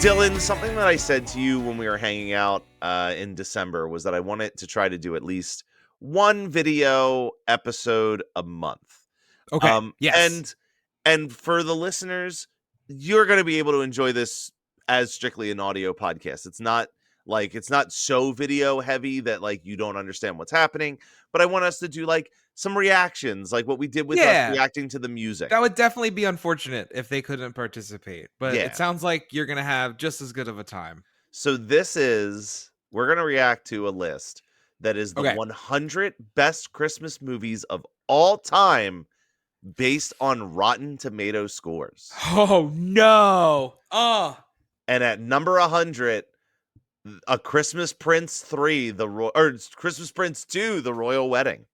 Dylan, something that I said to you when we were hanging out in December was that I wanted to try to do at least one video episode a month. Okay. Yes. And for the listeners, you're going to be able to enjoy this as strictly an audio podcast. It's not so video heavy that like you don't understand what's happening, but I want us to do like some reactions, like what we did with us Yeah. reacting to the music. That would definitely be unfortunate if they couldn't participate, but Yeah. it sounds like you're going to have just as good of a time. So we're going to react to a list that is the Okay. 100 best Christmas movies of all time based on Rotten Tomato scores. Oh no. Oh. And at number 100, A Christmas Prince 3, Christmas Prince 2, The Royal Wedding.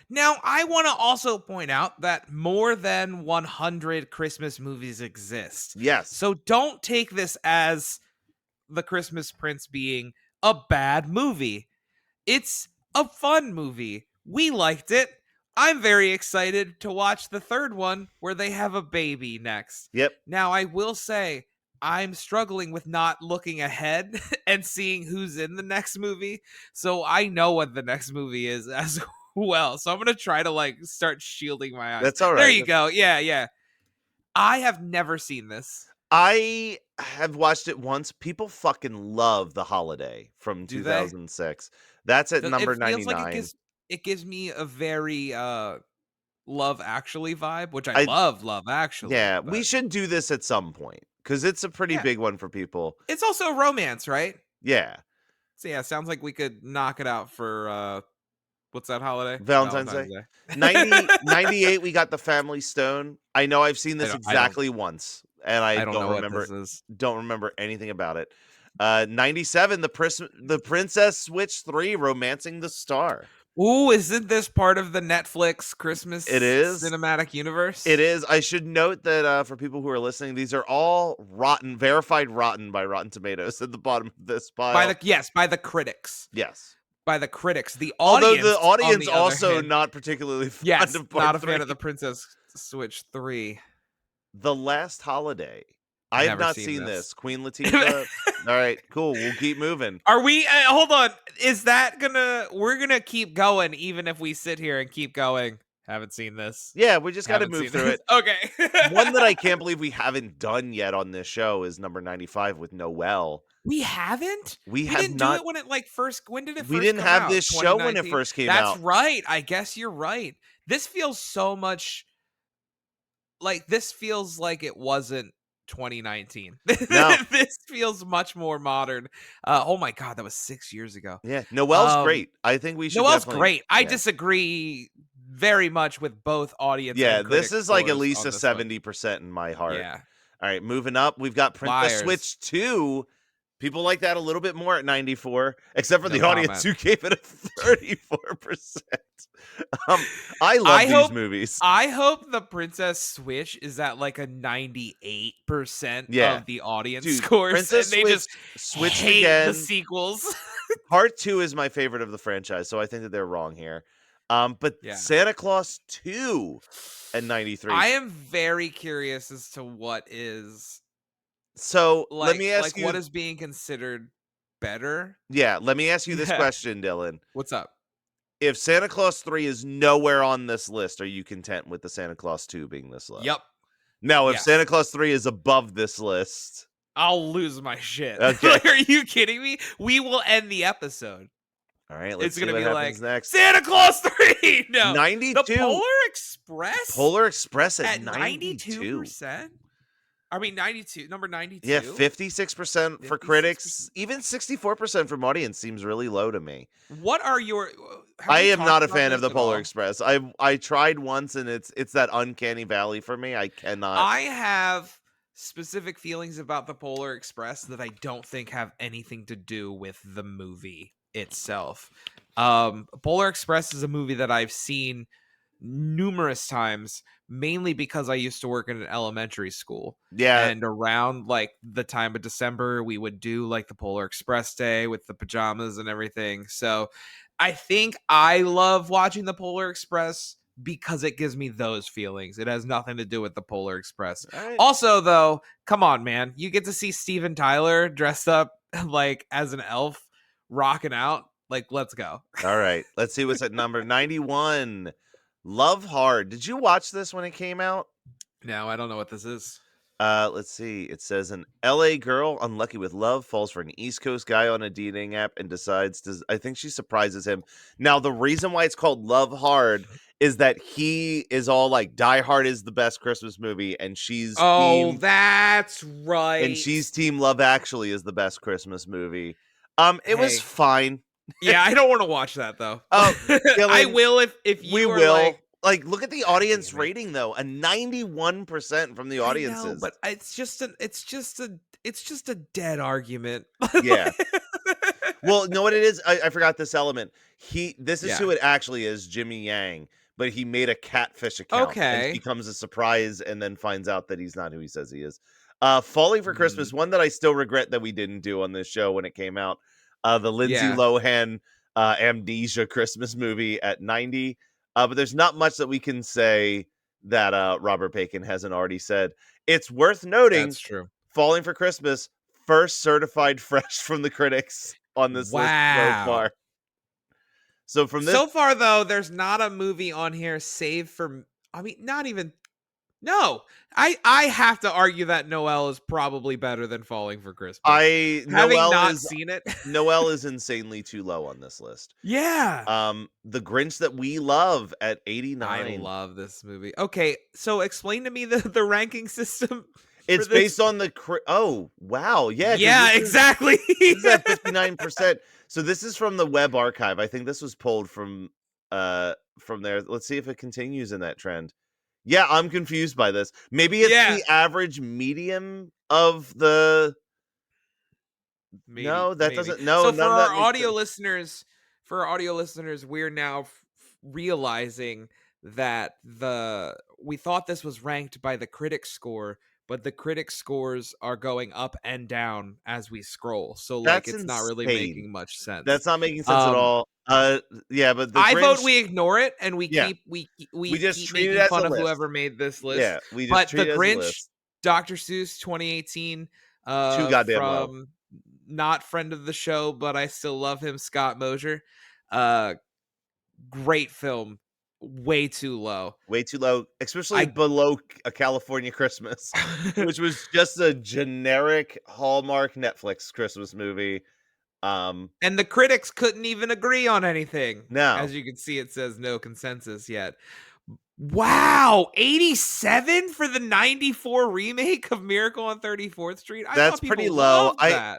Now, I want to also point out that more than 100 Christmas movies exist. Yes. So don't take this as The Christmas Prince being a bad movie. It's a fun movie. We liked it. I'm very excited to watch the third one where they have a baby next. Yep. Now, I will say I'm struggling with not looking ahead and seeing who's in the next movie. So I know what the next movie is as well. So I'm going to try to like start shielding my eyes. That's all right. There you go. Yeah. I have never seen this. I have watched it once. People fucking love The Holiday from Do 2006. That's at number It feels 99. like it gives me a very Love Actually vibe, which I love Love Actually. Yeah, but we should do this at some point because it's a pretty big one for people. It's also a romance, right? Yeah. So yeah, sounds like we could knock it out for what's that holiday? Valentine's Day. 98, we got The Family Stone. I know I've seen this exactly once, and I don't remember what this is. Don't remember anything about it. 97, The Princess Switch 3, Romancing the Star. Ooh, isn't this part of the Netflix Christmas cinematic universe? It is. I should note that for people who are listening, these are all verified rotten by Rotten Tomatoes at the bottom of this pile. By the critics. Yes. By the critics. The audience. Although the audience also not particularly fond of part not a 3. fan of the Princess Switch 3. The Last Holiday. I have not seen this. Queen Latifah. All right, cool. We'll keep moving. Are we? Hold on. Is that we're gonna keep going even if we sit here and keep going? Haven't seen this. Yeah, we just got to move through it. Okay. One that I can't believe we haven't done yet on this show is number 95 with Noelle. We haven't? We didn't do it when it first. When did it first We didn't come have out? this show when it first came out. That's right. I guess you're right. This feels so much this feels like it wasn't 2019. No. This feels much more modern. Oh my god, that was 6 years ago. Yeah, Noelle's great. I think we should. Noelle's great. I disagree very much with both audience. Yeah, and this is like at least a 70% in my heart. Yeah. All right, moving up, we've got Princess Switch 2. People like that a little bit more at 94, except for the audience who gave it a 34%. I love these movies. I hope the Princess Switch is at like a 98% of the audience scores. Princess and they just Switch hate again. the sequels. Part 2 is my favorite of the franchise, so I think that they're wrong here. But Santa Claus 2 at 93. I am very curious as to what is. So let me ask you, what is being considered better? Yeah, let me ask you this question, Dylan. What's up? If Santa Claus 3 is nowhere on this list, are you content with the Santa Claus 2 being this low? Yep. Now, if Santa Claus 3 is above this list, I'll lose my shit. Okay. Are you kidding me? We will end the episode. All right, let's it's gonna see what be happens next. Santa Claus 3. No, 92. The Polar Express. Polar Express at 92%. I mean, 92. Number 92. Yeah, 56% for critics. Even 64% from audience seems really low to me. What are your? I am not a fan of the Polar Express. I tried once, and it's that uncanny valley for me. I cannot. I have specific feelings about the Polar Express that I don't think have anything to do with the movie itself. Polar Express is a movie that I've seen numerous times, mainly because I used to work in an elementary school. Yeah. And around like the time of December, we would do like the Polar Express day with the pajamas and everything. So I think I love watching the Polar Express because it gives me those feelings. It has nothing to do with the Polar Express. All right. Also, though, come on, man. You get to see Steven Tyler dressed up like as an elf rocking out. Like, let's go. All right. Let's see what's at number 91. Love Hard. Did you watch this when it came out? No, I don't know what this is. Let's see. It says an LA girl unlucky with love falls for an East Coast guy on a dating app and decides to. I think she surprises him. Now, the reason why it's called Love Hard is that he is all like Die Hard is the best Christmas movie, and she's team, that's right. and she's team Love Actually is the best Christmas movie. It was Hey. fine. Yeah, I don't want to watch that though. Oh, I Dylan, will if you we are will. Like, look at the audience damn it. rating though. A 91% from the I know, audiences. but it's just a dead argument. Yeah. Well, know what it is? I forgot this element. This is Yeah. who it actually is, Jimmy Yang, but he made a catfish account. Okay. And becomes a surprise and then finds out that he's not who he says he is. Falling for Christmas, one that I still regret that we didn't do on this show when it came out. The Lindsay Lohan Amnesia Christmas movie at 90. But there's not much that we can say that Robert Bacon hasn't already said. It's worth noting, That's true. Falling for Christmas, first certified fresh from the critics on this list so far. So from this, so far though, there's not a movie on here save for. I mean, not even. No, I have to argue that Noelle is probably better than Falling for Christmas. Having not seen it, Noelle is insanely too low on this list. Yeah. The Grinch That We Love at 89. I love this movie. Okay, so explain to me the ranking system. It's based on the oh wow yeah exactly. This is at 59%. So this is from the Web Archive. I think this was pulled from there. Let's see if it continues in that trend. Yeah, I'm confused by this. Maybe it's the average medium of the. No, that doesn't. No. So for our audio listeners, we're now realizing that we thought this was ranked by the critic score, but the critic scores are going up and down as we scroll. So like it's not really making much sense. That's not making sense at all. Yeah, but I vote we ignore it and we keep just treat making it as fun a of list. whoever made this list. Yeah, we just treat it as a Grinch, list. Dr. Seuss 2018 too goddamn low. from not friend of the show, but I still love him, Scott Mosier. Great film. Way too low, especially below A California Christmas, which was just a generic Hallmark Netflix Christmas movie. And the critics couldn't even agree on anything. No, as you can see, it says no consensus yet. Wow, 87 for the 94 remake of Miracle on 34th Street. That's pretty low. I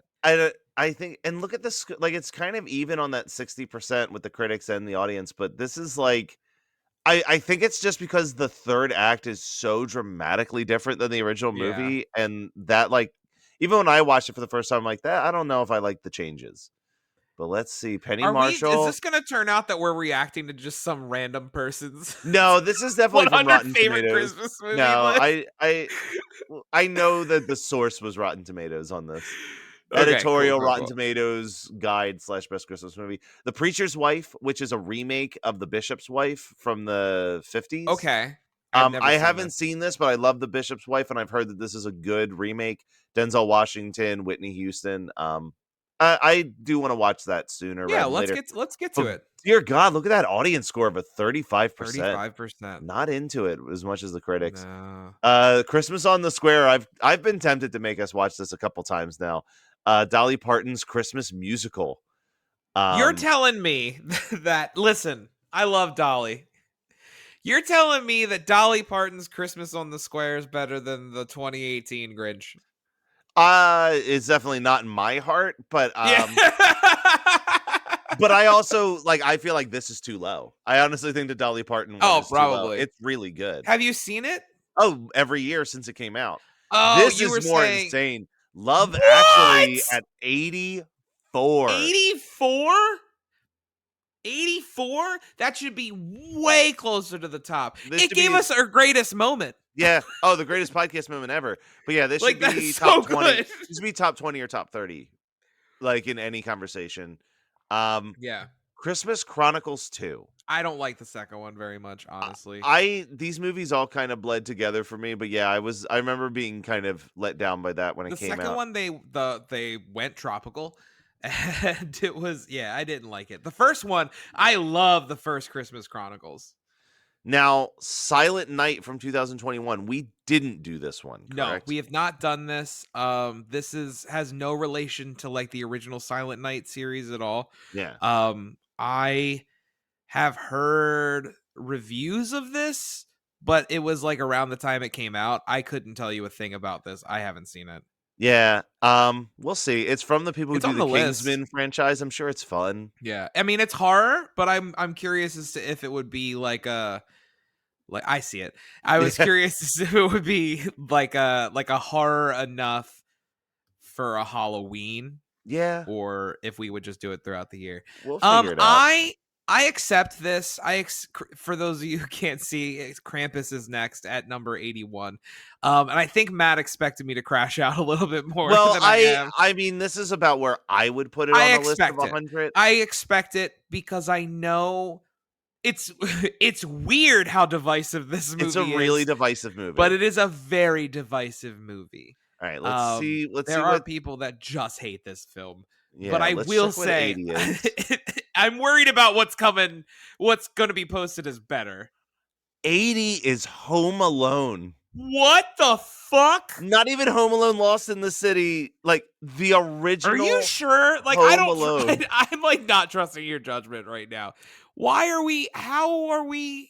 think, and look at this, like it's kind of even on that 60% with the critics and the audience, but this is like. I think it's just because the third act is so dramatically different than the original movie, and that like even when I watched it for the first time, like that, I don't know if I like the changes. But let's see, Penny Marshall. Is this going to turn out that we're reacting to just some random person's? No, this is definitely from Rotten Tomatoes. Christmas movie No, list? I know that the source was Rotten Tomatoes on this. Editorial cool. Rotten Tomatoes guide / best Christmas movie. The Preacher's Wife, which is a remake of The Bishop's Wife from the 50s. Okay. I haven't seen this, but I love The Bishop's Wife, and I've heard that this is a good remake. Denzel Washington, Whitney Houston. I do want to watch that sooner. Yeah, let's get to it. Dear God, look at that audience score of a 35%. 35%. Not into it as much as the critics. No. Christmas on the Square. I've been tempted to make us watch this a couple times now. Dolly Parton's Christmas musical. You're telling me that, listen, I love Dolly. You're telling me that Dolly Parton's Christmas on the Square is better than the 2018 Grinch? It's definitely not in my heart, but but I also I feel like this is too low. I honestly think the Dolly Parton one is probably too low. It's really good. Have you seen it? Oh, every year since it came out. Oh, this is more insane. Love Actually at 84. 84? 84? That should be way closer to the top. It gave us our greatest moment. Yeah. Oh, the greatest podcast moment ever. But yeah, this should be top 20. This should be top 20 or top 30. Like in any conversation. Yeah. Christmas Chronicles 2. I don't like the second one very much, honestly. These movies all kind of bled together for me, but yeah, I remember being kind of let down by that when it The came second out. one, they went tropical, and it was I didn't like it. The first one, I love the first Christmas Chronicles. Now, Silent Night from 2021, we didn't do this one, No, correct? we have not done this. This has no relation to like the original Silent Night series at all. Yeah. I have heard reviews of this, but it was like around the time it came out. I couldn't tell you a thing about this. I haven't seen it. Yeah. We'll see. It's from the people who It's do on the the list. Kingsman franchise. I'm sure it's fun. Yeah, I mean it's horror, but I'm curious as to if it would be like a I see it. I was Yeah. curious as to if it would be like a horror enough for a Halloween, Yeah. or if we would just do it throughout the year. We'll figure it out. I accept this. For those of you who can't see, Krampus is next at number 81. And I think Matt expected me to crash out a little bit more Well, than I am. I mean, this is about where I would put it I on the list of expect it. 100. I expect it because I know it's weird how divisive this movie is. It's a really divisive movie. But it is a very divisive movie. All right, let's see. There are people that just hate this film. Yeah, but I let's will check what say 80 is. I'm worried about what's coming, what's going to be posted as better. 80 is Home Alone. What the fuck? Not even Home Alone Lost in the City, like the original. Are you sure? Like Home I don't Alone. I'm like not trusting your judgment right now. How are we?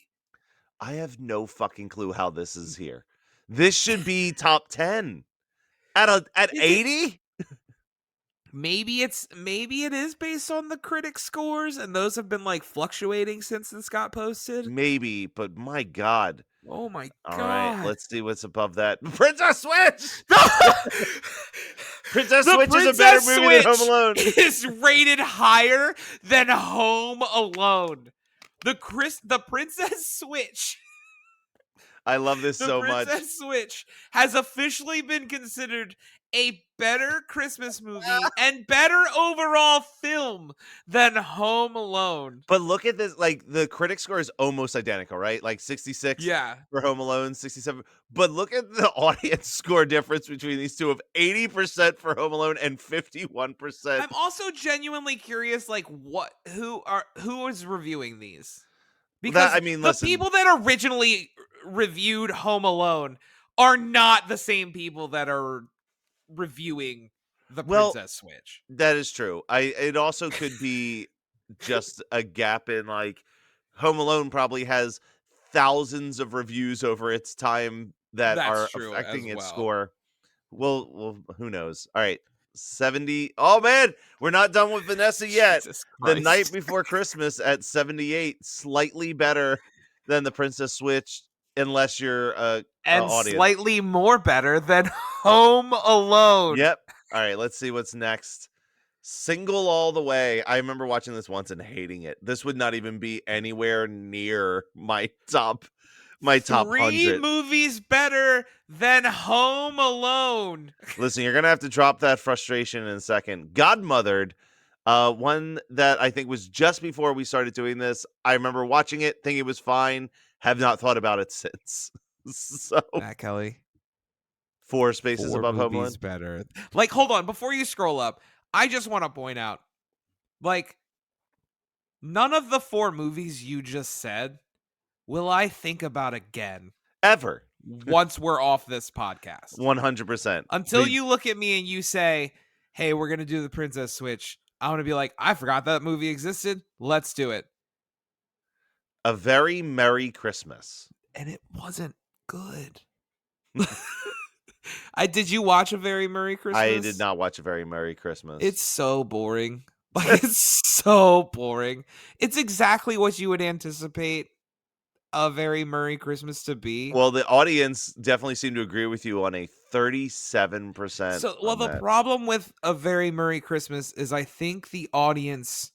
I have no fucking clue how this is here. This should be top 10. At 80? Maybe it is based on the critic scores, and those have been like fluctuating since this got posted. Maybe, but my God. Oh my God. All right, let's see what's above that. Princess Switch! Princess Switch is a better movie than Home Alone. Is rated higher than Home Alone. The Princess Switch. I love this so much. The Princess Switch has officially been considered a better Christmas movie and better overall film than Home Alone. But look at this, like the critic score is almost identical, right? Like 66 for Home Alone, 67. But look at the audience score difference between these two of 80% for Home Alone and 51%. I'm also genuinely curious, like who is reviewing these? Because the people that originally reviewed Home Alone are not the same people that are reviewing the Princess Switch. That is true. It also could be just a gap in like Home Alone probably has thousands of reviews over its time that are affecting its score. Well, who knows? All right. 70. Oh man, we're not done with Vanessa yet. The Night Before Christmas at 78, slightly better than the Princess Switch, unless you're and audience. Slightly more better than Home Alone. Yep. All right, let's see what's next. Single All the Way. I remember watching this once and hating it. This would not even be anywhere near my top 100. Movies better than Home Alone. Listen, you're gonna have to drop that frustration in a second. Godmothered, one that I think was just before we started doing this. I remember watching it, thinking it was fine. Have not thought about it since. So, Matt Kelly, 4 spaces above Home Alone. Better. Like, hold on, before you scroll up, I just want to point out, like, none of the 4 movies you just said will I think about again ever once we're off this podcast. 100%. Until you look at me and you say, "Hey, we're gonna do the Princess Switch." I want to be like, "I forgot that movie existed. Let's do it." A Very Merry Christmas, and it wasn't good. Did you watch A Very Merry Christmas? I did not watch A Very Merry Christmas. It's so boring. Like, it's so boring. It's exactly what you would anticipate A Very Merry Christmas to be. Well, the audience definitely seemed to agree with you on a 37%. So, the problem with A Very Merry Christmas is I think the audience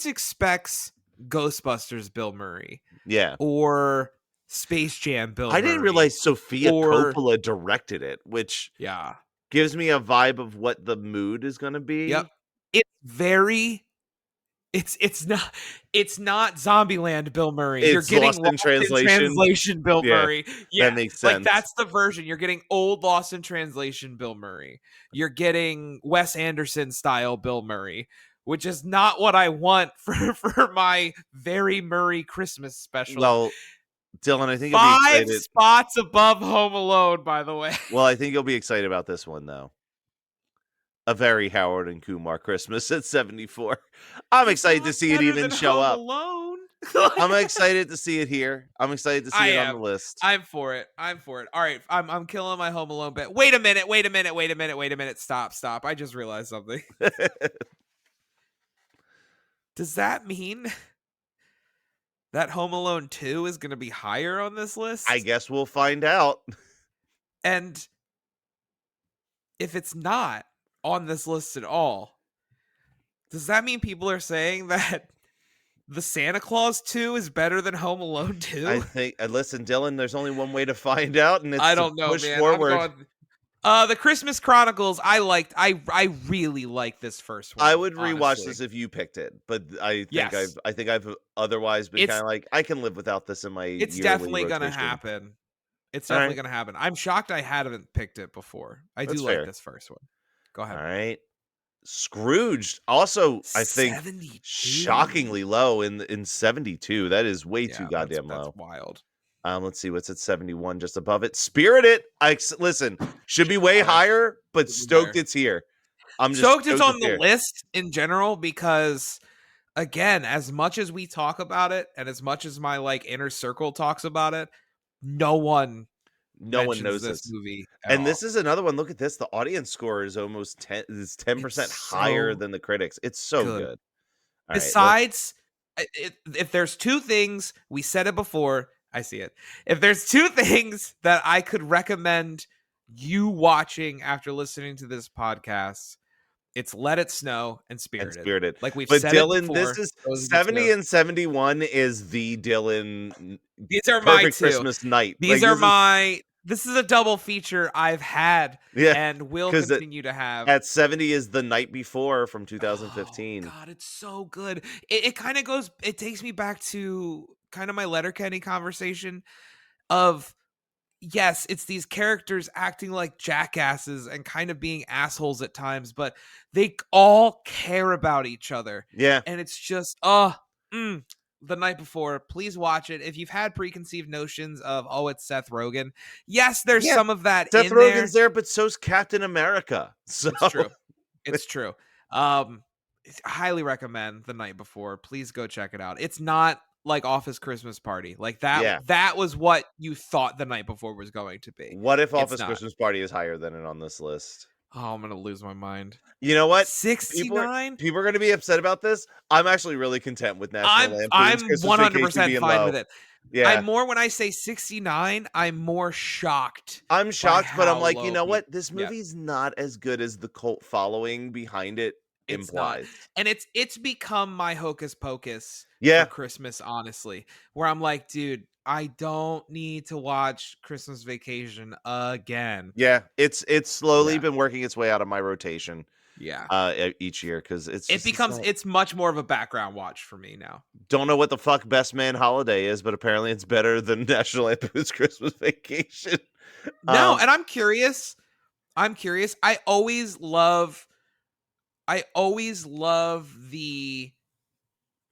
expects Ghostbusters Bill Murray. Yeah. Or Space Jam Bill Murray. I didn't realize Sofia Coppola directed it, which gives me a vibe of what the mood is going to be. Yep. It's very it's not Zombieland Bill Murray. You're It's getting Lost in Lost in Translation. Translation Bill Yeah, Murray. that Yeah. makes Like sense. that's the version. You're getting old Lost in Translation Bill Murray. You're getting Wes Anderson style Bill Murray, which is not what I want for my very Murray Christmas special. Well, Dylan, I think you'll be 5 excited. spots above Home Alone, by the way. Well, I think you'll be excited about this one though. A very Howard and Kumar Christmas at 74. I'm excited to see it Better even than show Home up. Alone. I'm excited to see it here. I'm excited to see it on the list. I'm for it. All right, I'm killing my Home Alone bet. Wait a minute. Stop. I just realized something. Does that mean that Home Alone 2 is going to be higher on this list? I guess we'll find out. And if it's not on this list at all, does that mean people are saying that the Santa Claus 2 is better than Home Alone 2? I think, listen, Dylan, there's only one way to find out, and it's I to don't know, push man. forward. I'm going, the Christmas Chronicles, I really like this first one. I would rewatch honestly. this if you picked it, but I think Yes. I've otherwise been kind of like, I can live without this in my It's yearly definitely going to rotation. happen. It's All definitely right. going to happen. I'm shocked I hadn't picked it before. I That's do fair. like this first one. Go ahead. All right. Scrooged also, I think, 72. shockingly low in 72. That is way too goddamn that's low. wild. Let's see what's at 71 just above it. Spirited. Listen, should be way higher, but stoked it's here. I'm just stoked it's on the here. list in general because, again, as much as we talk about it and as much as my like inner circle talks about it, no one knows this movie and this is another one. Look at this. The audience score is almost 10% higher than the critics. It's so good. All Besides, if there's two things, we said it before, I see it. If there's two things that I could recommend you watching after listening to this podcast, it's Let It Snow and Spirited. Like we've said Dylan, it before, this is 70 and 71 is the Dylan. These are perfect my two. Christmas night. These are my. This is a double feature I've had and will continue to have. At 70 is The Night Before from 2015. Oh, God, it's so good. It kind of goes, it takes me back to kind of my Letterkenny conversation of, yes, it's these characters acting like jackasses and kind of being assholes at times, but they all care about each other. Yeah. And it's just, The Night Before, please watch it. If you've had preconceived notions of, it's Seth Rogen, yes, there's some of that Seth in Rogen's there, but so's Captain America. So it's true. It's true. Highly recommend The Night Before. Please go check it out. It's not like Office Christmas Party. Like that. Yeah. That was what you thought The Night Before was going to be. What if Office Christmas Party is higher than it on this list? Oh, I'm gonna lose my mind. You know what? 69. People are going to be upset about this. I'm actually really content with National Lampoon's I'm Christmas 100% fine with it. Yeah. I'm more, when I say 69, I'm more shocked. I'm shocked, but I'm like, you know what? This Yeah. movie's not as good as the cult following behind it It's implies. not. And it's become my hocus pocus Yeah. for Christmas, honestly, where I'm like, dude, I don't need to watch Christmas Vacation again. Yeah, it's slowly been working its way out of my rotation. Yeah. Each year, because it's much more of a background watch for me now. Don't know what the fuck Best Man Holiday is, but apparently it's better than National Lampoon's Christmas Vacation. No, and I'm curious. I always love the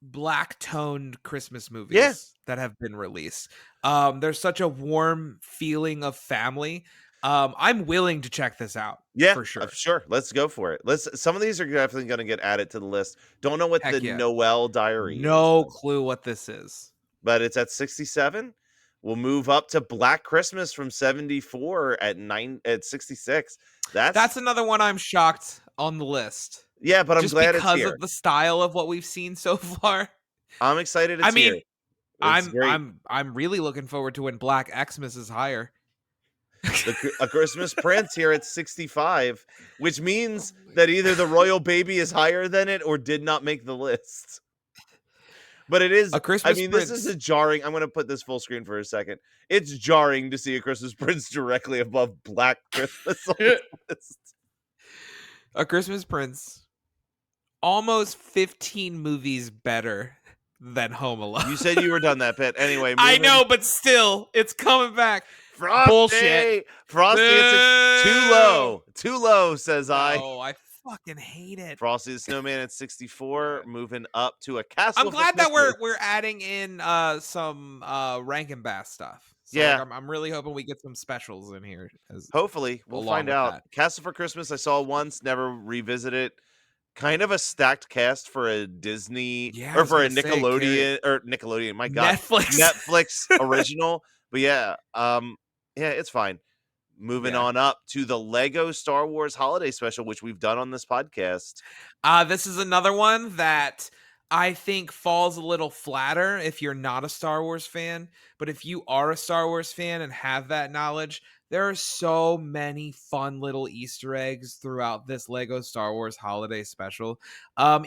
black toned Christmas movies that have been released. There's such a warm feeling of family. I'm willing to check this out. Yeah, for sure. Sure. Let's go for it. Some of these are definitely going to get added to the list. Don't know what Noel Diary is. No clue what this is. But it's at 67. We'll move up to Black Christmas from 74 at 66. That's another one I'm shocked on the list. Yeah, but I'm glad it's here. Because of the style of what we've seen so far. I'm excited it's here. I'm really looking forward to when Black Xmas is higher. A Christmas Prince here at 65, which means that either the Royal Baby is higher than it or did not make the list. But it is, Prince. This is a jarring, I'm going to put this full screen for a second. It's jarring to see a Christmas Prince directly above Black Christmas on this list. A Christmas Prince almost 15 movies better than Home Alone. You said you were done that bit. Anyway, I moving. know, but still, it's coming back. Frosty! Bullshit. Frosty, it's too low. Too low, says I. No, I fucking hate it. Frosty the Snowman at 64, moving up to a Castle I'm for glad that Christmas. we're adding in some Rankin Bass stuff. So, Yeah. like, I'm really hoping we get some specials in here. Hopefully, we'll along find with out. that. Castle for Christmas, I saw once, never revisit it. Kind of a stacked cast for a Disney Yeah, I or was for a gonna say, Nickelodeon. My God, Netflix. original. But yeah, it's fine. Moving Yeah. on up to the Lego Star Wars Holiday Special, which we've done on this podcast. This is another one that I think falls a little flatter if you're not a Star Wars fan. But if you are a Star Wars fan and have that knowledge, there are so many fun little Easter eggs throughout this Lego Star Wars Holiday Special.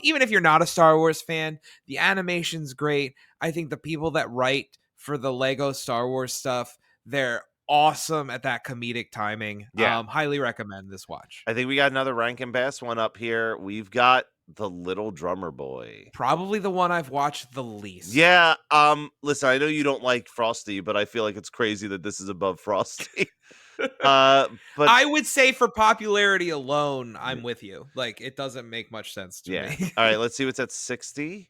Even if you're not a Star Wars fan, the animation's great. I think the people that write for the Lego Star Wars stuff, they're awesome at that comedic timing. Yeah. Highly recommend this watch. I think we got another Rankin Bass one up here. We've got The Little Drummer Boy. Probably the one I've watched the least. Yeah. Listen, I know you don't like Frosty, but I feel like it's crazy that this is above Frosty. But I would say for popularity alone, I'm with you. Like, it doesn't make much sense to me. All right, let's see what's at 60.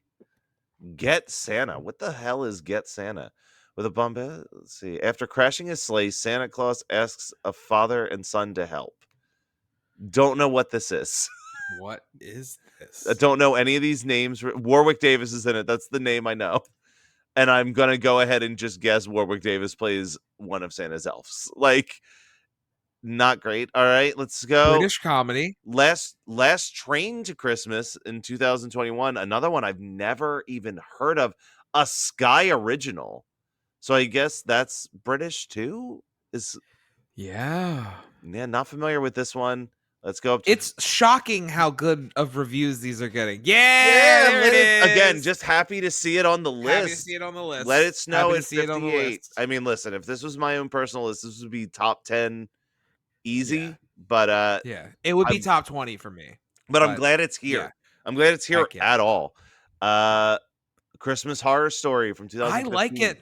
Get Santa. What the hell is Get Santa? With a bump. Let's see. After crashing his sleigh, Santa Claus asks a father and son to help. Don't know what this is. What is this? I don't know any of these names. Warwick Davis is in it. That's the name I know. And I'm going to go ahead and just guess Warwick Davis plays one of Santa's elves. Like, not great. All right, let's go. British comedy. Last Train to Christmas in 2021. Another one I've never even heard of. A Sky original. So I guess that's British too? Yeah. Not familiar with this one. Let's go up to It's shocking how good of reviews these are getting. Yeah, there it is. Again, just happy to see it on the list. Happy to see it on the list. Let it snow Happy at to see it on the 58. list. I mean, listen, if this was my own personal list, this would be top 10 easy. Yeah. But yeah, it would be I'm- top 20 for me. but I'm glad it's here. yeah. I'm glad it's here Heck yeah. at all. Christmas Horror Story from 2015. I like it.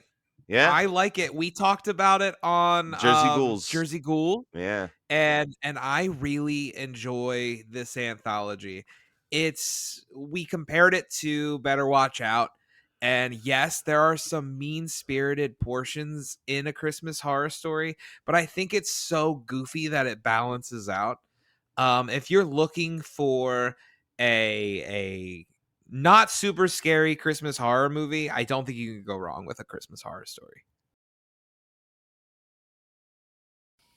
Yeah. I like it. We talked about it on Jersey Ghouls. Jersey Ghoul. Yeah. And I really enjoy this anthology. We compared it to Better Watch Out, and yes, there are some mean-spirited portions in A Christmas Horror Story, but I think it's so goofy that it balances out. If you're looking for a not super scary Christmas horror movie, I don't think you can go wrong with A Christmas Horror Story.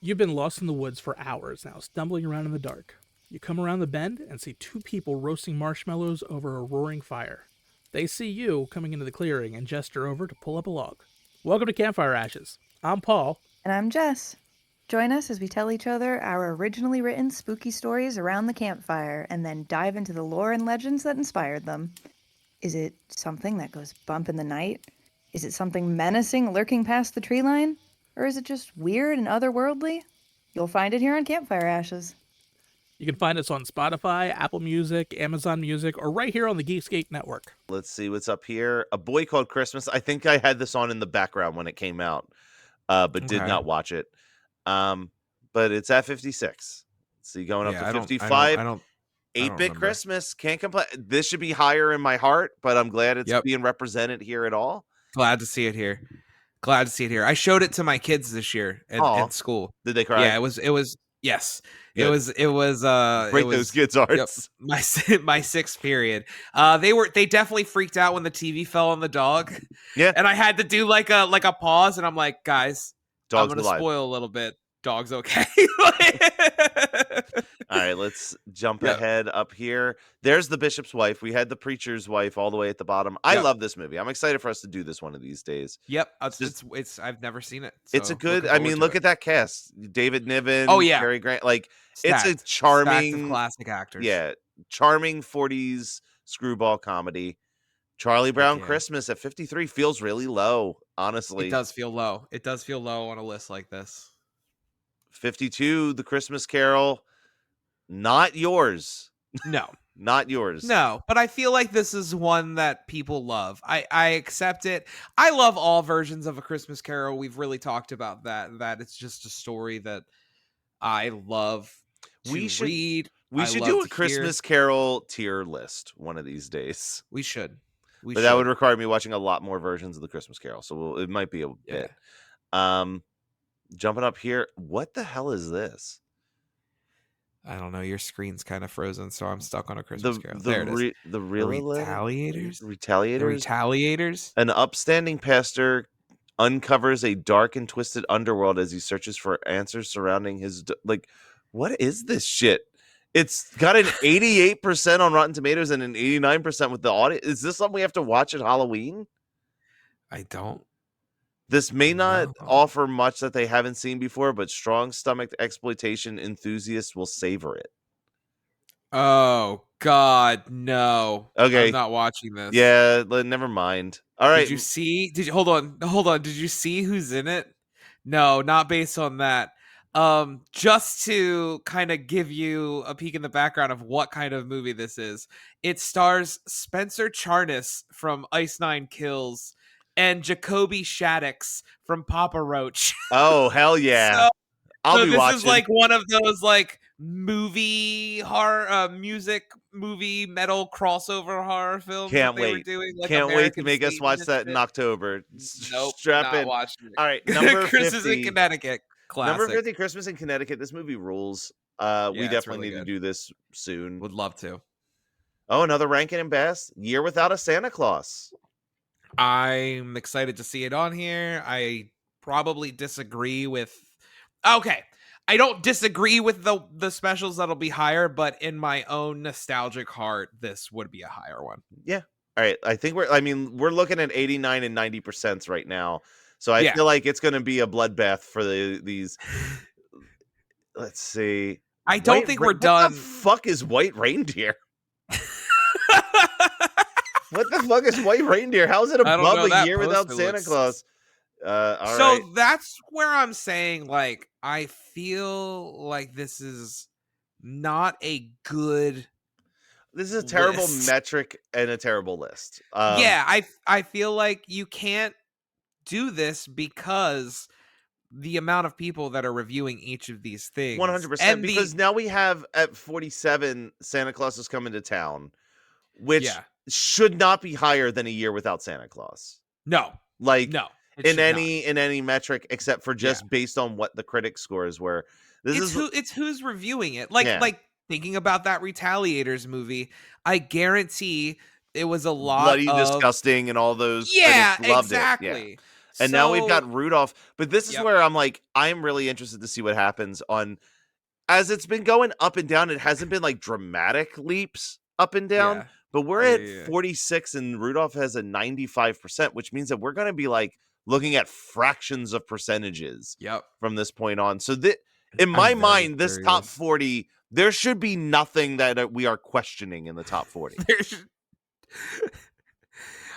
You've been lost in the woods for hours now, stumbling around in the dark. You come around the bend and see two people roasting marshmallows over a roaring fire. They see you coming into the clearing and gesture over to pull up a log. Welcome to Campfire Ashes. I'm Paul. And I'm Jess. Join us as we tell each other our originally written spooky stories around the campfire and then dive into the lore and legends that inspired them. Is it something that goes bump in the night? Is it something menacing lurking past the tree line? Or is it just weird and otherworldly? You'll find it here on Campfire Ashes. You can find us on Spotify, Apple Music, Amazon Music, or right here on the Geekscape Network. Let's see what's up here. A Boy Called Christmas. I think I had this on in the background when it came out, but did Okay. not watch it. But it's at 56. See, going up to 55. I don't 8-bit remember. Christmas. Can't complain. This should be higher in my heart, but I'm glad it's Yep. being represented here at all. Glad to see it here. Glad to see it here. I showed it to my kids this year Aw. in school. Did they cry? Yeah, it was yes. Good. It was Break it was, those kids' hearts. my sixth period. They definitely freaked out when the TV fell on the dog. Yeah. And I had to do like a pause, and I'm like, guys, Dog's I'm gonna alive. spoil a little bit. Dog's okay. All right, let's jump Yep. ahead up here. There's the bishop's wife. We had the preacher's wife all the way at the bottom. I Yep. love this movie. I'm excited for us to do this one of these days. Yep, Just- it's I've never seen it. It's a so good. looking I forward mean, to look it. at that cast. David Niven. Oh, yeah. Cary Grant. Like it's Stacked a of charming, classic actors. yeah, charming 40s screwball comedy. Charlie Brown yeah. Christmas at 53 feels really low. Honestly, It does feel low. It does feel low on a list like this. 52, The Christmas Carol. Not yours. No, not yours. No, but I feel like this is one that people love. I accept it. I love all versions of A Christmas Carol. We've really talked about that it's just a story that I love to We should- read. We I should love do a to hear. Christmas Carol tier list one of these days. We should. But that would require me watching a lot more versions of the Christmas Carol, so it might be a Yeah. bit. Jumping up here, what the hell is this? I don't know. Your screen's kind of frozen, so I'm stuck on A Christmas Carol. The There it is. the real Retaliators? The Retaliators. Retaliators? An upstanding pastor uncovers a dark and twisted underworld as he searches for answers surrounding his what is this shit? It's got an 88% on Rotten Tomatoes and an 89% with the audience. Is this something we have to watch at Halloween? I don't. This may not No. offer much that they haven't seen before, but strong-stomached exploitation enthusiasts will savor it. Oh, God, no. Okay. I'm not watching this. Yeah, never mind. All right. Did you see? Hold on. Did you see who's in it? No, not based on that. Just to kind of give you a peek in the background of what kind of movie this is. It stars Spencer Charnas from Ice Nine Kills and Jacoby Shaddix from Papa Roach. Oh, hell yeah. I'll be this watching. is like one of those like movie horror music movie metal crossover horror films. Can't that they wait. Were doing, like Can't wait to American make us Satan watch and that in shit. October. Nope, Strap not in. watching it. All right, number Christmas 50. in Connecticut. Classic. Number 50, Christmas in Connecticut. This movie rules. We it's definitely really need to good. do this soon. Would love to. Oh, another Rankin and Bass. Year Without a Santa Claus. I'm excited to see it on here. I probably disagree with. Okay, I don't disagree with the specials that'll be higher, but in my own nostalgic heart, this would be a higher one. Yeah. All right. I think we're looking at 89 and 90% right now. So I Yeah. feel like it's going to be a bloodbath for these. Let's see. I don't White think Ra- we're done. What the fuck is White Reindeer? What the fuck is White Reindeer? How is it I don't know, above A that Year Without poster Santa looks- Claus? All So right. that's where I'm saying, like, I feel like this is not a good. This is a terrible list. metric and a terrible list. Yeah, I feel like you can't do this because the amount of people that are reviewing each of these things. 100%. and Because now we have at 47, Santa Claus is coming to town, which Yeah. should not be higher than A Year Without Santa Claus. no, Like no, it in should not. any metric except for just based on what the critic scores were. It's who's reviewing it. Like Yeah. like thinking about that Retaliators movie, I guarantee it was a lot bloody of disgusting and all those yeah, critics loved exactly. it. Yeah. And now we've got So- Rudolph, but this is Yep. where I'm like, I'm really interested to see what happens on as it's been going up and down. It hasn't been like dramatic leaps up and down, yeah. but we're Yeah, at yeah, yeah. 46 and Rudolph has a 95%, which means that we're going to be like looking at fractions of percentages Yep. from this point on. So that in my very mind, this top curious. 40, there should be nothing that we are questioning in the top 40. There's-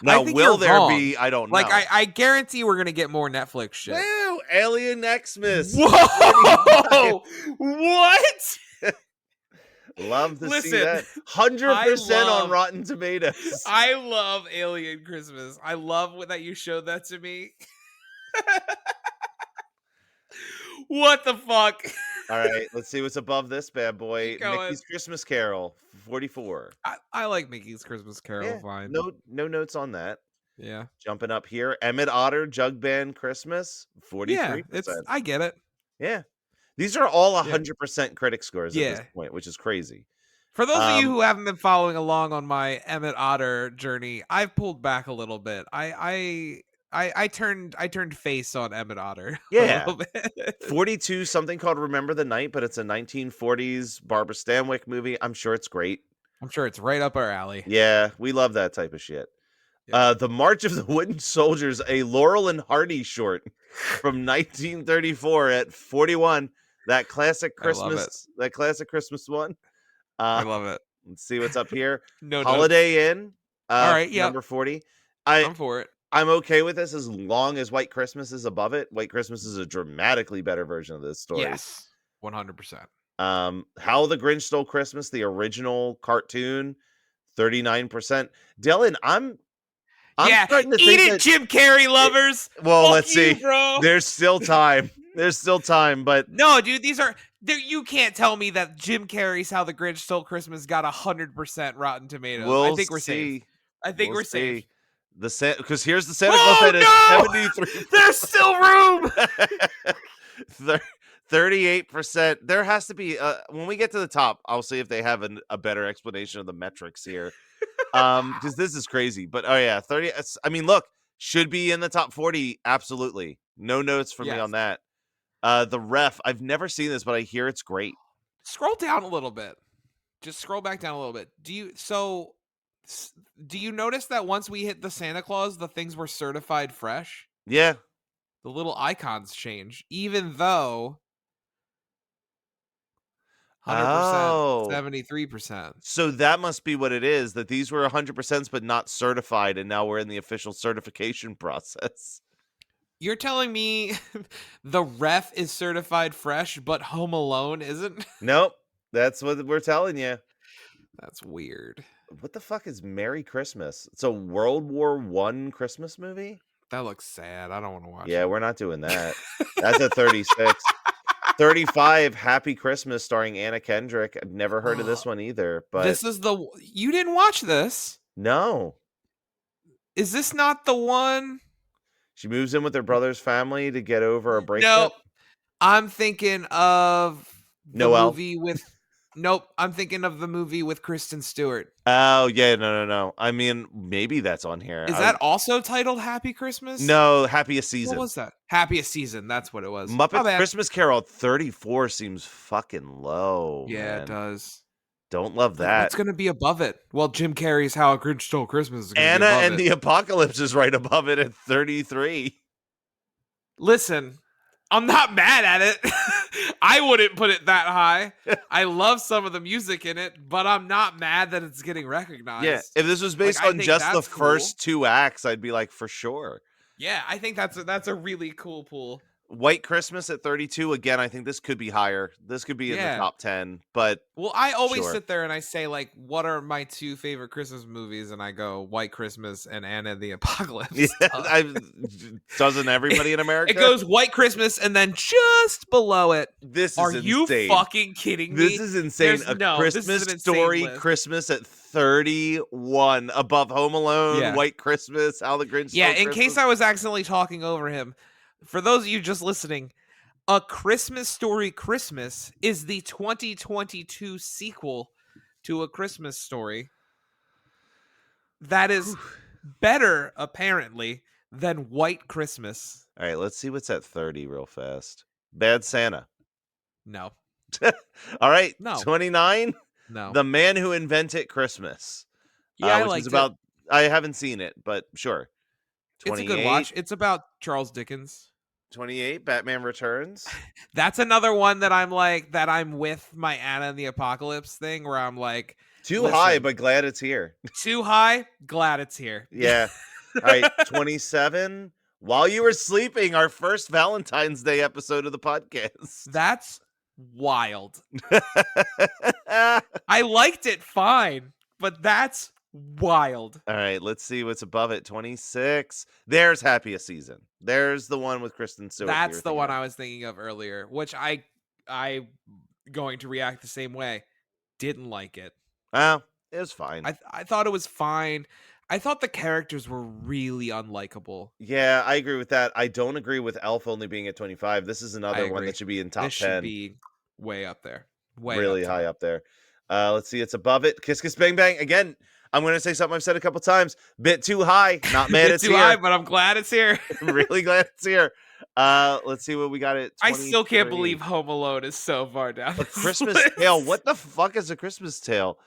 Now, think will you're there wrong. be? I don't like know. I guarantee we're gonna get more Netflix shit. Woo! Alien Xmas. Whoa! What? Love to see Listen, that. 100% on love- Rotten Tomatoes. I love Alien Christmas. I love that you showed that to me. What the fuck? All right, let's see what's above this bad boy. Keep going. Mickey's Christmas Carol, 44. I like Mickey's Christmas Carol Yeah, fine. no notes on that. Yeah. Jumping up here, Emmett Otter Jug Band Christmas, 43%. Yeah. It's I get it. Yeah. These are all 100% critic scores at Yeah. this point, which is crazy. For those of you Um, who haven't been following along on my Emmett Otter journey, I've pulled back a little bit. I turned face on Emmett Otter. Yeah. A little bit. 42, something called Remember the Night, but it's a 1940s Barbara Stanwyck movie. I'm sure it's great. I'm sure it's right up our alley. Yeah, we love that type of shit. Yeah. The March of the Wooden Soldiers, a Laurel and Hardy short from 1934 at 41. That classic I love Christmas one. I love it. Let's see what's up here. No, Holiday Inn. All right, yep. Number 40. I'm for it. I'm okay with this as long as White Christmas is above it. White Christmas is a dramatically better version of this story. Yes, 100%. How the Grinch Stole Christmas, the original cartoon, 39%. Dylan, I'm Yeah, starting to eat think it, that Jim Carrey lovers. well, Fuck let's you, see. bro. There's still time. There's still time, but No, dude, these are you can't tell me that Jim Carrey's How the Grinch Stole Christmas got 100% Rotten Tomatoes. I we'll think we're safe. see. I think We'll we're safe. see. Because here's the Santa Claus that is Oh no! 73. There's still room. 38%. There has to be when we get to the top, I'll see if they have a better explanation of the metrics here. Because this is crazy. But oh yeah, 30. I mean, look, should be in the top 40. Absolutely. No notes from me Yes. on that. The Ref, I've never seen this, but I hear it's great. Scroll down a little bit. Just scroll back down a little bit. Do you notice that once we hit the Santa Claus, the things were certified fresh? Yeah. The little icons change, even though 100%, Oh. 73%. So that must be what it is, that these were 100% but not certified, and now we're in the official certification process. You're telling me the Ref is certified fresh, but Home Alone isn't? Nope. That's what we're telling you. That's weird. What the fuck is Merry Christmas? It's a World War I Christmas movie? That looks sad. I don't want to watch Yeah, it. we're not doing that. That's a 36. 35, Happy Christmas, starring Anna Kendrick. I've never heard of this one either, but This is you didn't watch this. no. Is this not the one? She moves in with her brother's family to get over a No, breakup. I'm thinking of the Noelle. movie with. Nope, I'm thinking of the movie with Kristen Stewart. Oh, yeah, no. I mean, maybe that's on here. Is that also titled Happy Christmas? No, Happiest Season. What was that? Happiest Season. That's what it was. Muppet My bad. Christmas Carol 34 seems fucking low. Yeah, man. it does. Don't love that. What's going to be above it? Well, Jim Carrey's How a Grinch Stole Christmas is going to be Anna above and it. the Apocalypse is right above it at 33. Listen, I'm not mad at it. I wouldn't put it that high. I love some of the music in it, but I'm not mad that it's getting recognized. Yeah, if this was based I on think just the that's first two acts, I'd be like, for sure. Yeah, I think that's a really cool pool. White Christmas at 32. Again, I think this could be higher. This could be in the top 10, but Well, I always Sure. sit there and I say, like, what are my two favorite Christmas movies? And I go White Christmas and Anna and the Apocalypse. yeah, doesn't everybody in America? It goes White Christmas and then just below it. This is Are insane. you fucking kidding me? This is insane. There's- A no, this is Christmas an insane Story list. Christmas at 31, above Home Alone, Yeah. White Christmas, How the Grinch Yeah, Stole in case Christmas. I was accidentally talking over him, for those of you just listening, A Christmas Story Christmas is the 2022 sequel to A Christmas Story that is better, apparently, than White Christmas. All right, let's see what's at 30 real fast. Bad Santa. No, All right, No. 29, no. The Man Who Invented Christmas. Yeah, I which liked is about, I haven't seen it, but sure. It's a good watch. It's about Charles Dickens. 28, Batman Returns. That's another one that I'm with my Anna and the Apocalypse thing where I'm like, Too Listen. high, but glad it's here. too high, glad it's here. Yeah. All right, 27, While You Were Sleeping, our first Valentine's Day episode of the podcast. That's wild. I liked it fine, but that's wild. All right, let's see what's above it. 26. There's Happiest Season. There's the one with Kristen Stewart. That's the one I was thinking of earlier, which I going to react the same way. Didn't like it. Well, it was fine. I thought it was fine. I thought the characters were really unlikable. Yeah, I agree with that. I don't agree with Elf only being at 25. This is another one agree. that should be in top This 10. should be way up there. Way really up there. high up there. Let's see. It's above it. Kiss Kiss Bang Bang. Again, I'm going to say something I've said a couple times. Bit too high. Not mad Bit it's too here. high, but I'm glad it's here. Really glad it's here. Let's see what we got at 23. I still can't believe Home Alone is so far down. A this Christmas list. Tale. What the fuck is A Christmas Tale?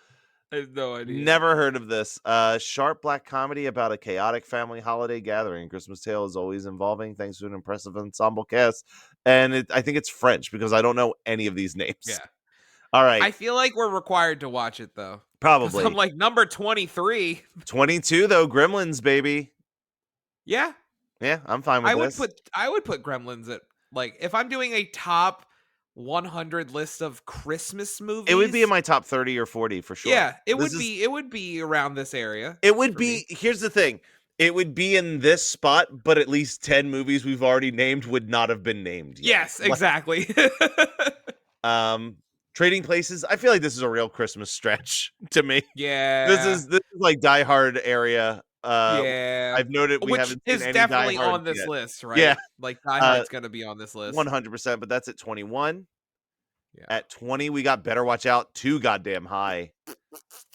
I have no idea. Never heard of this. Sharp black comedy about a chaotic family holiday gathering. Christmas Tale is always involving thanks to an impressive ensemble cast. And I think it's French because I don't know any of these names. Yeah. All right. I feel like we're required to watch it though. 'Cause Probably. I'm like number 23. 22 though. Gremlins, baby. Yeah. Yeah, I'm fine with I this. would put Gremlins at, like, if I'm doing a top 100 list of Christmas movies. It would be in my top 30 or 40 for sure. Yeah, it This would is- be. It would be around this area. It would for be. me. Here's the thing. It would be in this spot, but at least 10 movies we've already named would not have been named yet. Yes, exactly. Trading Places. I feel like this is a real Christmas stretch to me. Yeah. This is like Die Hard area. yeah. I've noted we Which haven't seen is any definitely Die Hard on this yet. list, right? Yeah. Like Die Hard's gonna be on this list. 100%, but that's at 21. Yeah. At 20, we got Better Watch Out. Too goddamn high.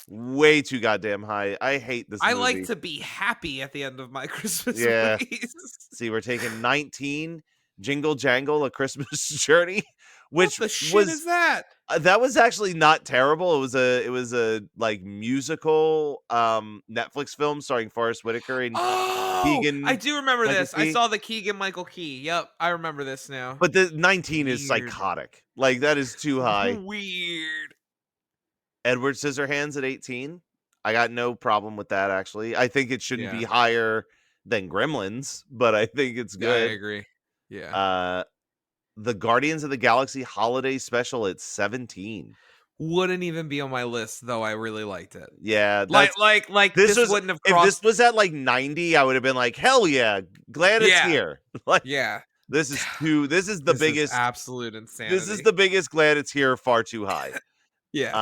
Way too goddamn high. I hate this I movie. like to be happy at the end of my Christmas Yeah. movies. See, we're taking 19, Jingle Jangle, A Christmas Journey, which what the shit was is that? that was actually not terrible. It was a like musical Netflix film starring Forrest Whitaker and Oh, Keegan I do remember Michael this. I Key. saw the Keegan Michael Key. Yep, I remember this now. but the 19 is Weird. psychotic. Like that is too high. Weird. Edward Scissorhands at 18. I got no problem with that actually. I think it shouldn't be Yeah. higher than Gremlins, but I think it's Yeah, I good. agree. Yeah. The Guardians of the Galaxy Holiday Special at 17. Wouldn't even be on my list, though. I really liked it. Yeah, Like this this was wouldn't have if crossed. this was at like 90, I would have been like, hell yeah, glad it's Yeah. here. Like Yeah, this is the this is biggest absolute insanity. this is the biggest glad it's here far too high. yes.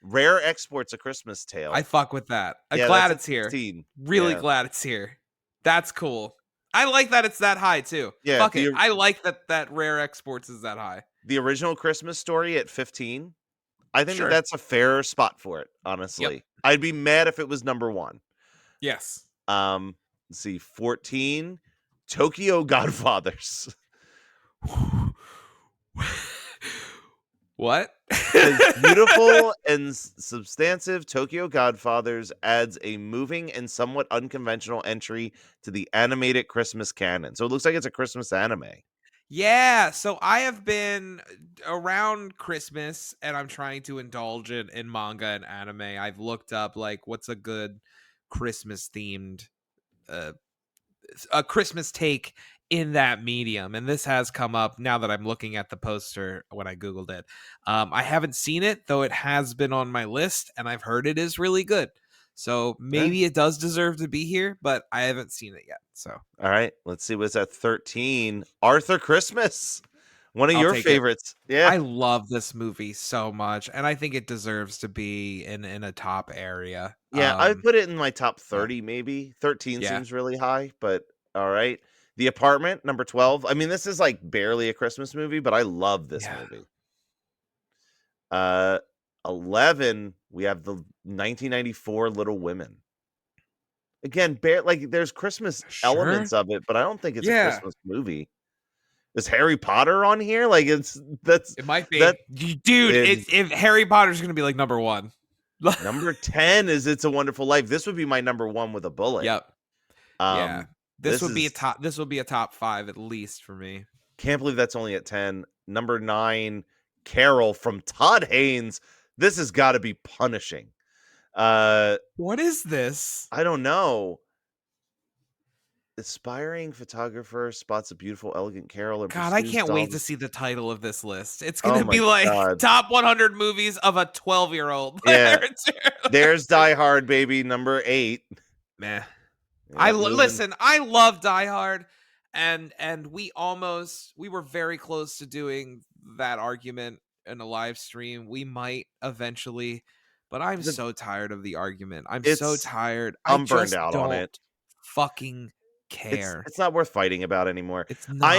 Rare Exports A Christmas Tale. I fuck with that. I'm Yeah, glad that's it's here. 16. Really Yeah. glad it's here. That's cool. I like that it's that high too. Yeah, Fuck it. I like that Rare Exports is that high. The Original Christmas Story at 15. I think Sure. that's a fair spot for it, honestly. I'd be mad if it was number 1. Yes. Let's see, 14, Tokyo Godfathers. What? As beautiful and substantive, Tokyo Godfathers adds a moving and somewhat unconventional entry to the animated Christmas canon. So it looks like it's a Christmas anime. Yeah, so I have been around Christmas and I'm trying to indulge in manga and anime. I've looked up like what's a good Christmas themed a Christmas take in that medium, and this has come up now that I'm looking at the poster when I googled it. I haven't seen it, though it has been on my list and I've heard it is really good. So maybe it does deserve to be here, but I haven't seen it yet. So All right, let's see what's at 13. Arthur Christmas. One of I'll your take it. favorites. Yeah. I love this movie so much, and I think it deserves to be in a top area. Yeah, I would put it in my top 30 maybe. 13 Yeah. seems really high, but all right. The Apartment, number 12. I mean, this is like barely a Christmas movie, but I love this Yeah. movie. 11, we have the 1994 Little Women. Again, like there's Christmas elements of it, but I don't think it's a Yeah. Christmas movie. Is Harry Potter on here? Like that's It might be, that dude. is- If Harry Potter's gonna be like number one. number 10 is It's a Wonderful Life. This would be my number 1 with a bullet. Yep. Yeah. this This would be a is- top. This will be a top 5 at least for me. Can't believe that's only at 10. Number 9, Carol from Todd Haynes. This has got to be punishing. What is this? I don't know. Aspiring photographer spots a beautiful, elegant Carol. And God, I pursues can't wait to Don's- see the title of this list. It's Oh gonna my be like God. top 100 movies of a 12-year-old. Yeah. There's Die Hard, baby, number 8. Man. Yeah, moving- Listen, I love Die Hard, and we were very close to doing that argument in a live stream. We might eventually, but I'm The- so tired of the argument. I'm so It's- tired. I'm I burned just out don't on it. fucking care. It's not worth fighting about anymore. It's not. I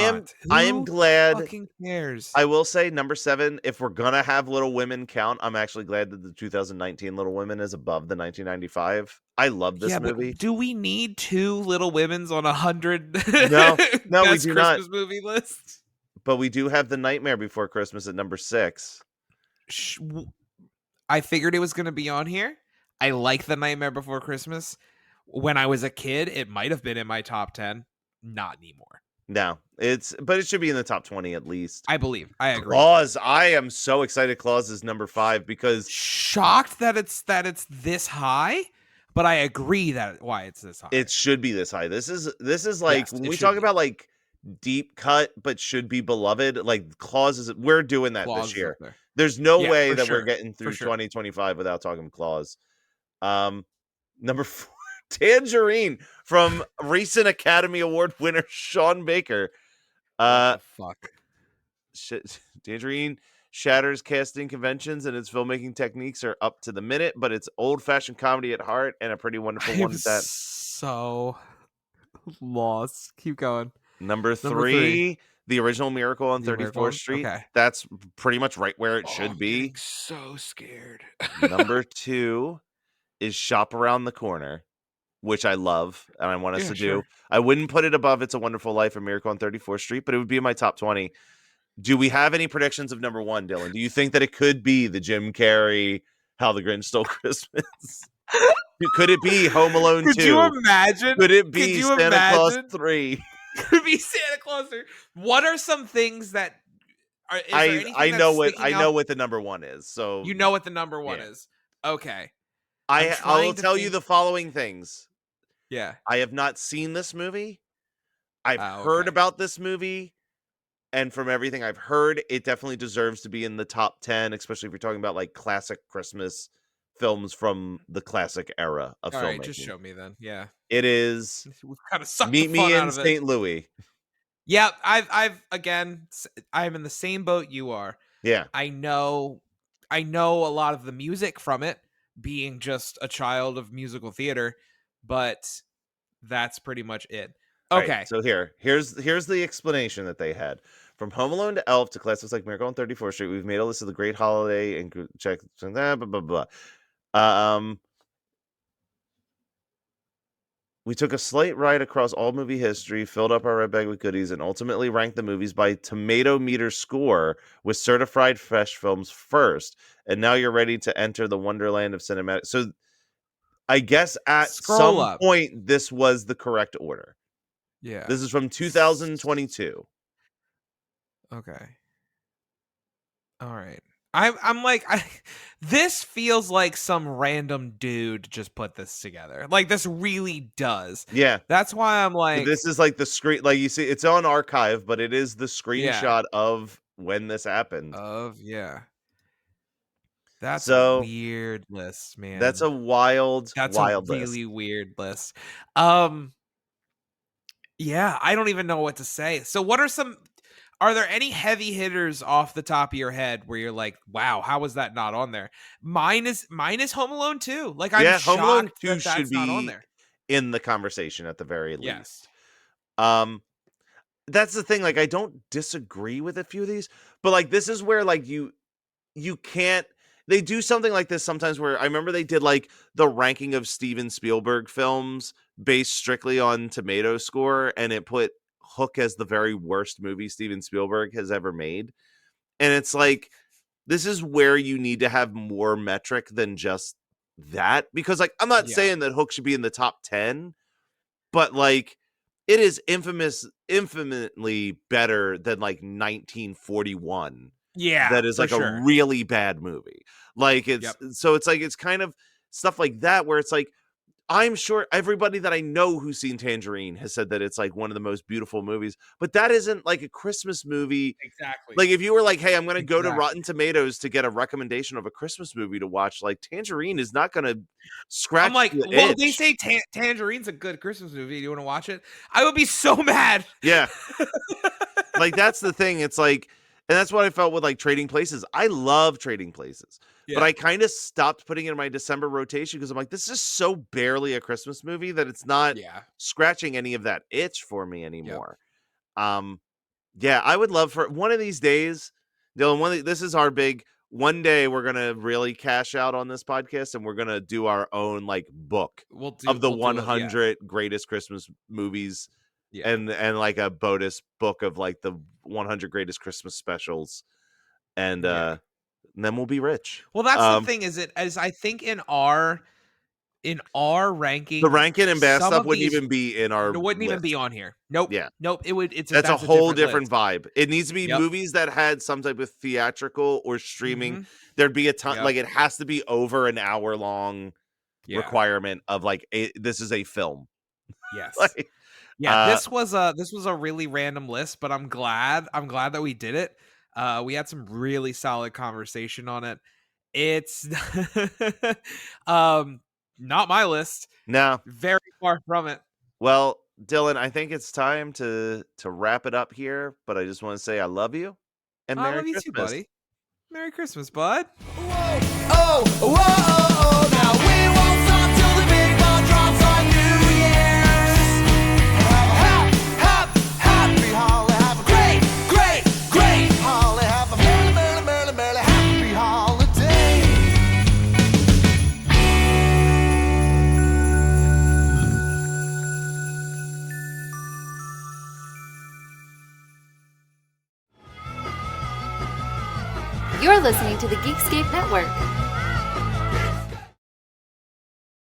am Who glad. fucking cares? I will say number 7, if we're gonna have Little Women count, I'm actually glad that the 2019 Little Women is above the 1995. I love this movie. But do we need 2 Little Women's on 100? No, we best do not. Christmas movie list. But we do have The Nightmare Before Christmas at number 6. I figured it was going to be on here. I like The Nightmare Before Christmas. When I was a kid, it might have been in my top 10. Not anymore. No, but it should be in the top 20 at least. I believe. I agree. Claus, I am so excited. Claus is number 5 because Shocked that it's this high, but I agree that why it's this high. it should be this high. This is like Yes, when it we should talk be. about like deep cut but should be beloved. Like Claus is we're doing that Claus this is year. up there. There's no Yeah, way for that we're sure. getting For through sure. 2025 without talking Claus. Number 4, Tangerine from recent Academy Award winner Sean Baker. What the fuck? Tangerine shatters casting conventions and its filmmaking techniques are up to the minute, but it's old-fashioned comedy at heart and a pretty wonderful one I'm at that. so lost. Keep going. Number Number 3, the original Miracle on The Miracle 34th one? Street. Okay. That's pretty much right where it Oh, should I'm be. getting so scared. Number 2 is Shop Around the Corner, which I love and I want us Yeah, to sure. do. I wouldn't put it above It's a Wonderful Life and Miracle on 34th Street, but it would be in my top 20. Do we have any predictions of number 1, Dylan? Do you think that it could be the Jim Carrey How the Grinch Stole Christmas? Could it be Home Alone 2? Could you imagine? Could it Could be you Santa Claus imagine? 3? Could be Santa Claus 3. What are some things that are? Is there anything I that's know what sticking I know out? what the number 1 is. So You know what the number 1 yeah. is. Okay. I will trying to tell you think- the following things. Yeah. I have not seen this movie. I've Oh, heard okay. about this movie, and from everything I've heard, it definitely deserves to be in the top 10, especially if you're talking about like classic Christmas films from the classic era of All filmmaking. right, just show me then. Yeah. It is We've kind of sucked Meet the fun Me out in of it. St. Louis. Yeah, I'm in the same boat you are. Yeah. I know a lot of the music from it, being just a child of musical theater, but that's pretty much it. All Okay. right, so here's the explanation that they had. From Home Alone to Elf to classics like Miracle on 34th Street, we've made a list of the great holiday and check blah blah blah. We took a slight ride across all movie history, filled up our red bag with goodies, and ultimately ranked the movies by tomato meter score with certified fresh films first. And now you're ready to enter the wonderland of cinematic. So I guess at Scroll some up. point this was the correct order. Yeah. This is from 2022. Okay. All right. I'm like this feels like some random dude just put this together. Like this really does. Yeah. That's why I'm like This is like the screen, like you see, it's on archive, but it is the screenshot of when this happened. yeah. That's So, a weird list, man. That's a wild That's list. a really weird list. Yeah, I don't even know what to say. So are there any heavy hitters off the top of your head where you're like, wow, how was that not on there? Mine is Home Alone 2. Like I'm Home Alone shocked 2 that should that's not on be there. in the conversation at the very Yes. least. That's the thing. Like, I don't disagree with a few of these, but like this is where like you can't. They do something like this sometimes where I remember they did like the ranking of Steven Spielberg films based strictly on tomato score, and it put Hook as the very worst movie Steven Spielberg has ever made. And it's like, this is where you need to have more metric than just that, because like I'm not saying that Hook should be in the top 10, but like it is infinitely better than like 1941. Yeah. That is like a really bad movie. Like so it's like it's kind of stuff like that where it's like I'm sure everybody that I know who's seen Tangerine has said that it's like one of the most beautiful movies, but that isn't like a Christmas movie. Exactly. Like if you were like, hey, I'm going to go to Rotten Tomatoes to get a recommendation of a Christmas movie to watch, like Tangerine is not going to scratch. I'm like, the well, itch. they say Tangerine's a good Christmas movie. Do you want to watch it? I would be so mad. Yeah. Like that's the thing. It's like, and that's what I felt with like Trading Places. I love Trading Places. Yeah. But I kind of stopped putting it in my December rotation because I'm like, this is so barely a Christmas movie that it's not scratching any of that itch for me anymore. Yeah, I would love for one of these days, Dylan, this is our big one day we're gonna really cash out on this podcast and we're gonna do our own like book of the 100 greatest Christmas movies. Yeah. And like a bonus book of like the 100 greatest Christmas specials. And then we'll be rich. Well, that's the thing. As I think in our ranking, the Rankin and Bass stuff wouldn't these, even be in our. It wouldn't list. even be on here. Nope. Yeah. Nope. It would. That's a whole different list. vibe. It needs to be movies that had some type of theatrical or streaming. Mm-hmm. There'd be a ton. Like it has to be over an hour long requirement of like this is a film. Yes. Like, Yeah, this was a really random list, but I'm glad that we did it. We had some really solid conversation on it. It's not my list. No. Very far from it. Well, Dylan, I think it's time to wrap it up here, but I just want to say I love you and I Merry love you Christmas. too, buddy. Merry Christmas, bud. Now we won't stop till the big ball drops on New Year's. Happy holiday, have a great holiday, have a merry happy holiday. You're listening to the Geekscape Network.